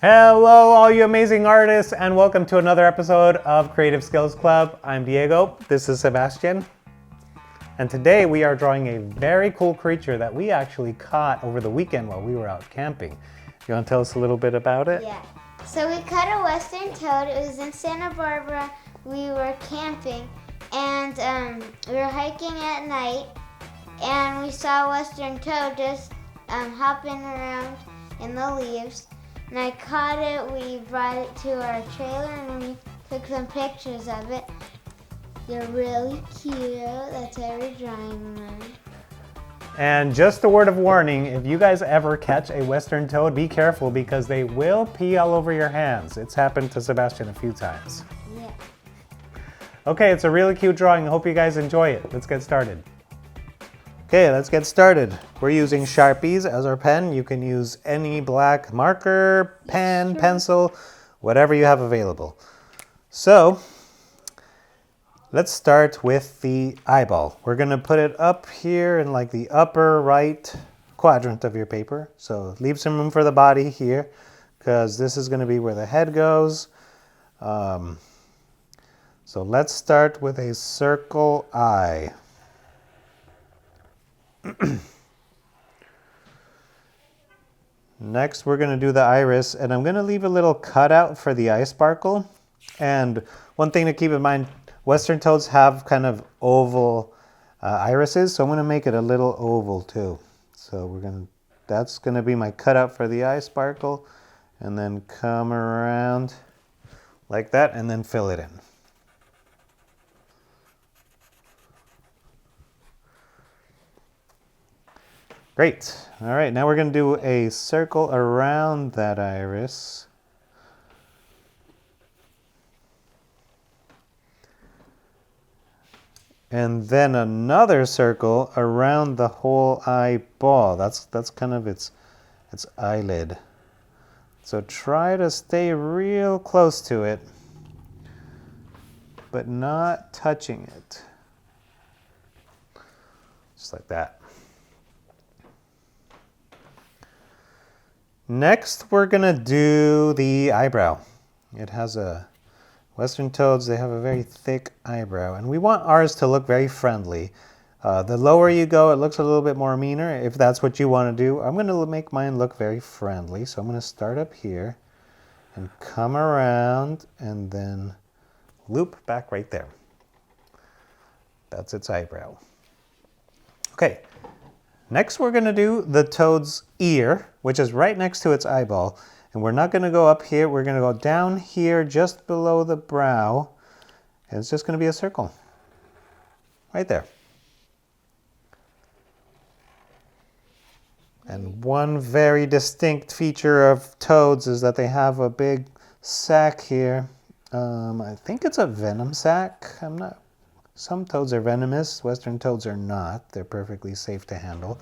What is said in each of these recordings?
Hello, all you amazing artists, and welcome to another episode of Creative Skills Club. I'm Diego, this is Sebastian, and today we are drawing a very cool creature that we actually caught over the weekend while we were out camping. You want to tell us a little bit about it? Yeah. So we caught a western toad. It was in Santa Barbara. We were camping, and we were hiking at night, and we saw a western toad just hopping around in the leaves. And I caught it. We brought it to our trailer, and we took some pictures of it. They're really cute. That's why we're drawing them. And just a word of warning, if you guys ever catch a western toad, be careful because they will pee all over your hands. It's happened to Sebastian a few times. Yeah. Okay, it's a really cute drawing. I hope you guys enjoy it. Let's get started. Okay, let's get started. We're using Sharpies as our pen. You can use any black marker, pen, pencil, whatever you have available. So, let's start with the eyeball. We're gonna put it up here in like the upper right quadrant of your paper. So leave some room for the body here because this is gonna be where the head goes. So let's start with a circle eye. Next, we're going to do the iris, and I'm going to leave a little cutout for the eye sparkle. And one thing to keep in mind, western toads have kind of oval irises, so I'm going to make it a little oval too. So that's going to be my cutout for the eye sparkle, and then come around like that, and then fill it in. Great. All right, now we're going to do a circle around that iris. And then another circle around the whole eyeball. That's kind of its eyelid. So try to stay real close to it, but not touching it. Just like that. Next, we're gonna do the eyebrow. It has western toads, they have a very thick eyebrow, and we want ours to look very friendly. The lower you go, it looks a little bit more meaner, if that's what you want to do. I'm gonna make mine look very friendly, so I'm gonna start up here and come around and then loop back right there. That's its eyebrow. Okay. Next, we're going to do the toad's ear, which is right next to its eyeball. And we're not going to go up here. We're going to go down here just below the brow. And it's just going to be a circle. Right there. And one very distinct feature of toads is that they have a big sac here. I think it's a venom sac. Some toads are venomous, western toads are not. They're perfectly safe to handle.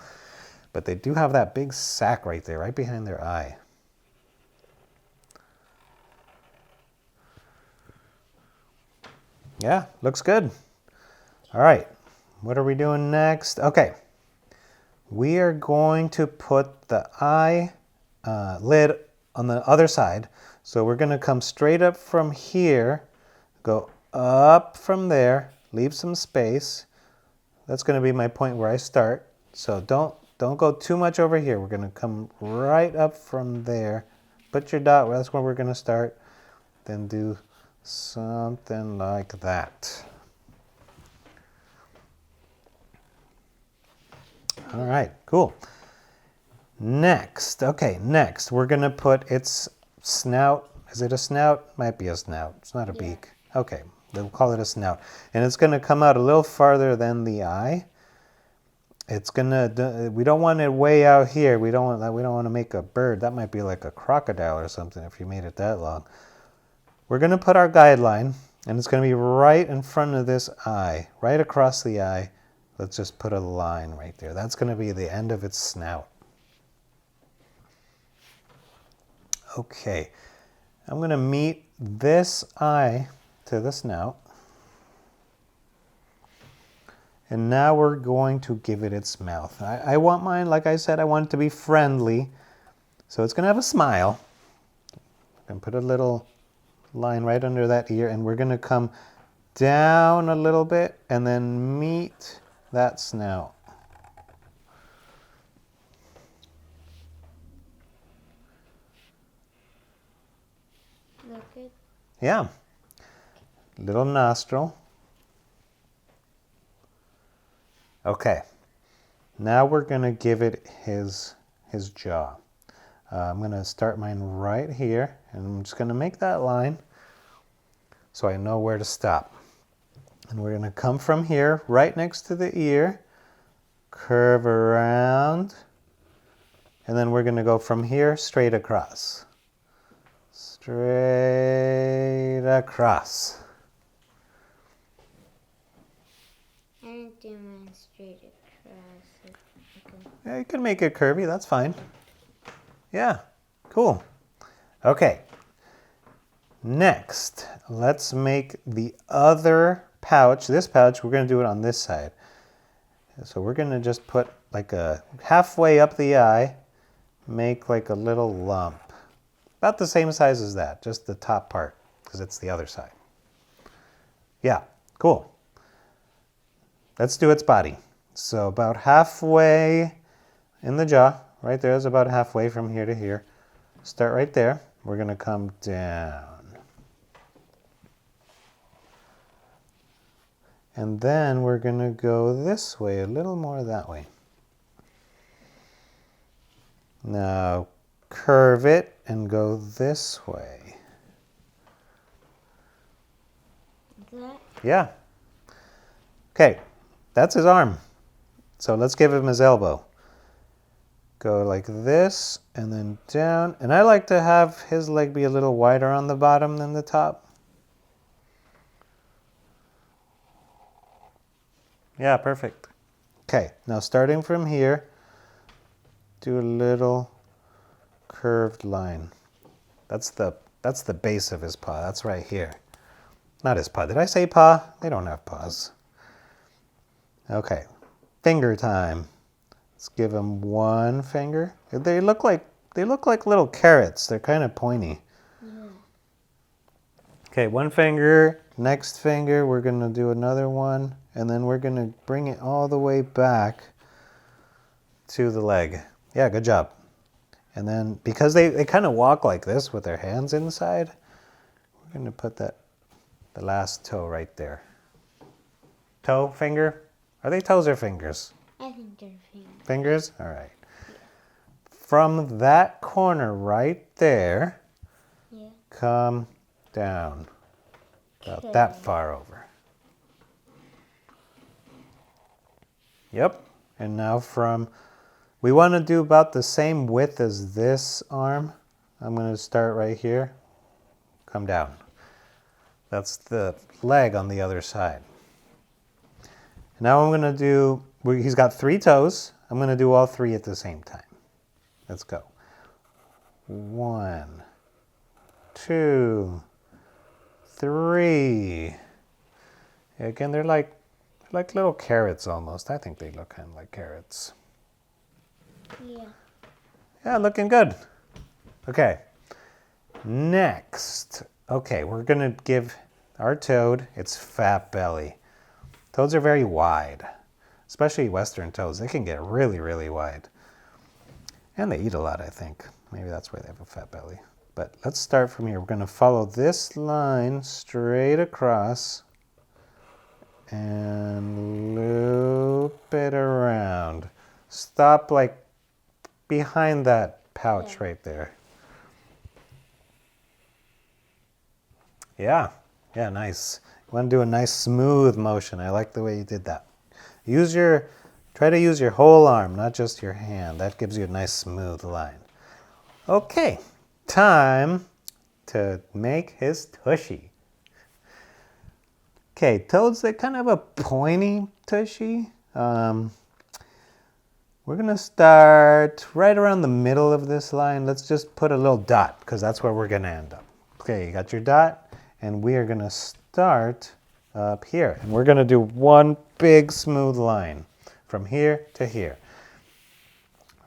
But they do have that big sac right there, right behind their eye. Yeah, looks good. All right, what are we doing next? Okay, we are going to put the eye lid on the other side. So we're gonna come straight up from here, go up from there, leave some space. That's going to be my point where I start. So don't go too much over here. We're going to come right up from there. Put your dot, that's where we're going to start. Then do something like that. All right, cool. Next we're going to put its snout. Is it a snout? Might be a snout. It's not a beak. Okay. We'll call it a snout. And it's going to come out a little farther than the eye. It's going to, we don't want it way out here. We don't want to make a bird. That might be like a crocodile or something if you made it that long. We're going to put our guideline, and it's going to be right in front of this eye, right across the eye. Let's just put a line right there. That's going to be the end of its snout. Okay. I'm going to meet this eye to the snout. And now we're going to give it its mouth. I want mine, like I said, I want it to be friendly. So it's going to have a smile. I'm going to put a little line right under that ear, and we're going to come down a little bit and then meet that snout. Look good. Yeah. Little nostril. Okay. Now we're going to give it his jaw. I'm going to start mine right here, and I'm just going to make that line so I know where to stop. And we're going to come from here, right next to the ear, curve around, and then we're going to go from here straight across. Straight across. I didn't do mine straight across. Yeah, you can make it curvy, that's fine. Yeah, cool. Okay. Next, let's make the other pouch. This pouch, we're going to do it on this side. So we're going to just put like a halfway up the eye, make like a little lump. About the same size as that, just the top part, because it's the other side. Yeah, cool. Let's do its body. So about halfway in the jaw, right there is about halfway from here to here. Start right there. We're going to come down. And then we're going to go this way, a little more that way. Now curve it and go this way. That? Yeah. Okay, that's his arm. So let's give him his elbow. Go like this and then down. And I like to have his leg be a little wider on the bottom than the top. Yeah, perfect. Okay, now starting from here, do a little curved line. That's the base of his paw. That's right here. Not his paw. Did I say paw? They don't have paws. Okay, finger time. Let's give him one finger. They look like little carrots. They're kind of pointy. Yeah. Okay, one finger. Next finger, we're going to do another one, and then we're going to bring it all the way back to the leg. Yeah, good job. And then, because they kind of walk like this with their hands inside, we're going to put the last toe right there. Toe, finger? Are they toes or fingers? I think they're fingers. Fingers? All right. From that corner right there, Yeah. come down. About Okay. that far over. Yep. And now we want to do about the same width as this arm. I'm going to start right here. Come down. That's the leg on the other side. Now I'm going to do, he's got 3 toes. I'm going to do all 3 at the same time. Let's go. 1, 2, 3. Again, they're like little carrots almost. I think they look kind of like carrots. Yeah. Yeah, looking good. Okay. Next. Okay, we're going to give our toad its fat belly. Toads are very wide, especially Western toads. They can get really, really wide. And they eat a lot, I think. Maybe that's why they have a fat belly. But let's start from here. We're going to follow this line straight across and loop it around. Stop like behind that pouch right there. Yeah, nice. You want to do a nice smooth motion. I like the way you did that. Try to use your whole arm, not just your hand. That gives you a nice smooth line. Okay, time to make his tushy. Okay, toads, they kind of have a pointy tushy. We're going to start right around the middle of this line. Let's just put a little dot, because that's where we're going to end up. Okay, you got your dot, and we are going to start up here. And we're going to do one big smooth line from here to here.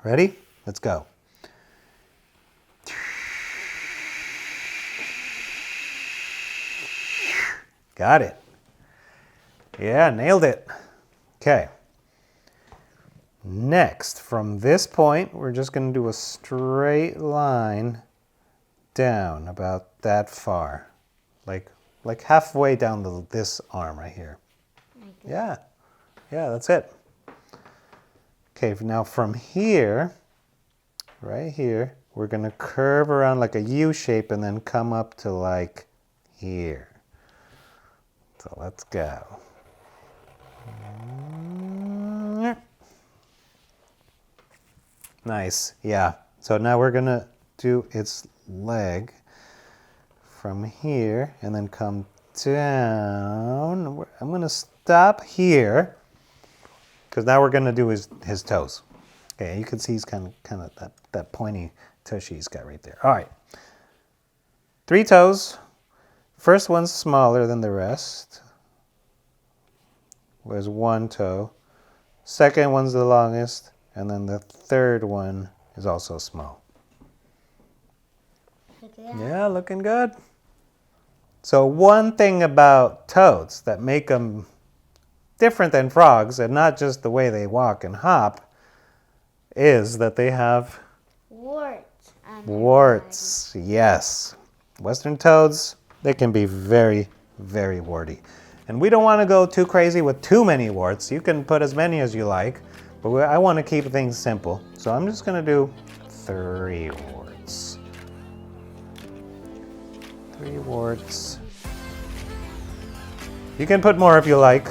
Ready? Let's go. Got it. Yeah, nailed it. Okay. Next, from this point, we're just going to do a straight line down about that far. Like halfway down this arm right here. Yeah. Yeah, that's it. Okay, now from here, right here, we're going to curve around like a U shape and then come up to like here. So let's go. Nice, yeah. So now we're going to do its leg from here and then come down. I'm going to stop here because now we're going to do his toes. Okay, you can see he's kind of that pointy tushy he's got right there. All right. 3 toes. First one's smaller than the rest. There's 1 toe. Second one's the longest. And then the third one is also small. Yeah, looking good. So one thing about toads that make them different than frogs, and not just the way they walk and hop, is that they have warts. Warts, yes. Western toads, they can be very, very warty. And we don't want to go too crazy with too many warts. You can put as many as you like. But I want to keep things simple, so I'm just going to do 3 warts. 3 warts. You can put more if you like.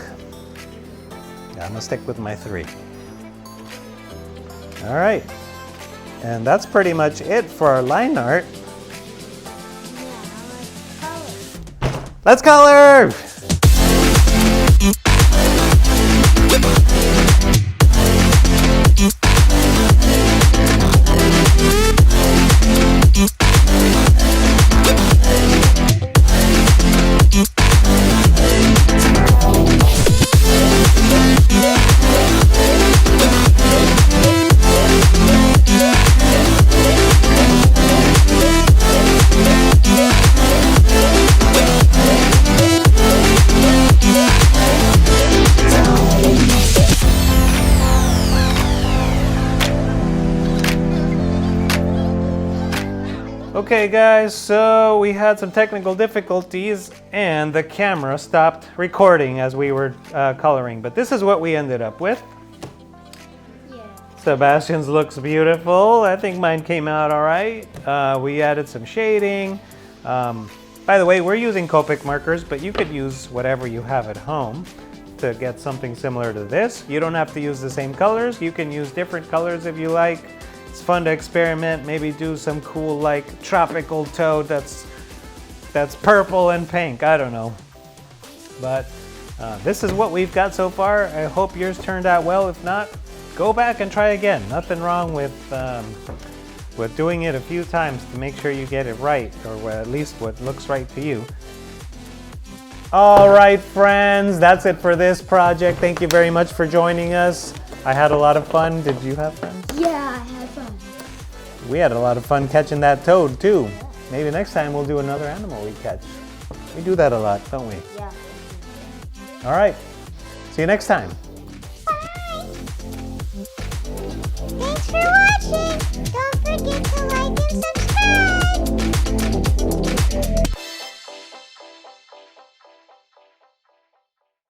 Yeah, I'm going to stick with my 3. All right. And that's pretty much it for our line art. Let's color! Okay guys, so we had some technical difficulties and the camera stopped recording as we were coloring, but this is what we ended up with. Yeah. Sebastian's looks beautiful. I think mine came out all right. We added some shading. By the way, we're using Copic markers, but you could use whatever you have at home to get something similar to this. You don't have to use the same colors. You can use different colors if you like. It's fun to experiment, maybe do some cool like tropical toad that's purple and pink, I don't know. But this is what we've got so far. I hope yours turned out well. If not, go back and try again. Nothing wrong with doing it a few times to make sure you get it right, or at least what looks right to you. All right, friends, that's it for this project. Thank you very much for joining us. I had a lot of fun. Did you have fun? Yeah, I had fun. We had a lot of fun catching that toad too. Maybe next time we'll do another animal we catch. We do that a lot, don't we? Yeah. All right. See you next time. Bye. Thanks for watching. Don't forget to like and subscribe.